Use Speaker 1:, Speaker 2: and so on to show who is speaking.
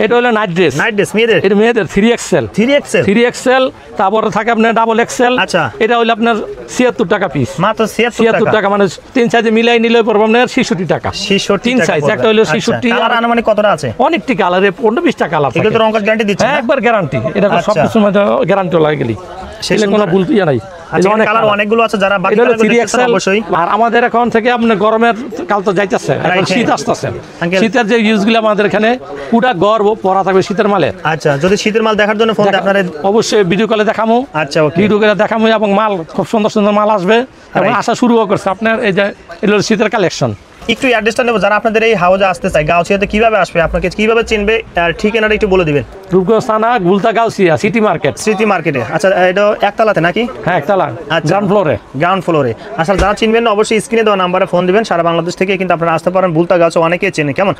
Speaker 1: এটা হলো night dress
Speaker 2: মেয়েদের,
Speaker 1: এটা মেয়েদের 3XL 3XL তারপরে থাকে আপনার ডাবল এক্সেল।
Speaker 2: আচ্ছা,
Speaker 1: এটা হলো আপনার 76 টাকা পিস,
Speaker 2: মাত্র
Speaker 1: 76 টাকা, মানে 3 সাইজে মিলাই নিলে পড়বে আপনার 66 টাকা।
Speaker 2: 66
Speaker 1: 3 সাইজ, একটা হলো 66
Speaker 2: আর আনুমানিক কতটা আছে?
Speaker 1: অনেকটি কালারে 15-20 টা কালার থাকে।
Speaker 2: এগুলো তো রং কাজ গ্যারান্টি দিচ্ছে?
Speaker 1: হ্যাঁ, একবার গ্যারান্টি, এটা সব কিছুর মধ্যে গ্যারান্টি লাগে গেলি, সেটা কোনো ভুল ইয়া নাই।
Speaker 2: অনেক কালার অনেকগুলো আছে, যারা বাকি কালারগুলো দেখছেন অবশ্যই।
Speaker 1: আর আমাদের এখন থেকে আপনার গরমের কাল তো যাইতেছে, এখন শীত আসতেছে, শীতের যে ইউজগুলো আমাদের এখানে পুরা গর্ব পরা থাকবে শীতের মালে।
Speaker 2: আচ্ছা, যদি শীতের মাল দেখার জন্য ফোন দেয় আপনারা
Speaker 1: অবশ্যই ভিডিও কলে দেখামু।
Speaker 2: আচ্ছা, ওকে,
Speaker 1: ভিডিও কলে দেখামু এবং মাল খুব সুন্দর সুন্দর মাল আসবে এবং আসা শুরুও করছে। আপনার এই যে এগুলো শীতের কালেকশন।
Speaker 2: একটু অ্যাড্রেসটা নেব, যারা আপনাদের এই হাউজে আসতে চায়, গাউছিয়াতে কিভাবে আসবে, আপনাকে কিভাবে চিনবে, আর ঠিকানাটা একটু বলে দিবেন।
Speaker 1: রূপগঞ্জ থানা, গুলতা গাউছিয়া, সিটি মার্কেট,
Speaker 2: স্মৃতি মার্কেটে। আচ্ছা, এটা একতলাতে নাকি?
Speaker 1: হ্যাঁ, একতলা,
Speaker 2: গ্রাউন্ড ফ্লোরে। আসলে যারা চিনবেন না অবশ্যই স্ক্রিনে দেওয়া নাম্বারে ফোন দিবেন। সারা বাংলাদেশ থেকে কিন্তু আপনারা আসতে পারেন। গুলতা গাউছিয়া অনেকেই চেনে, কেমন?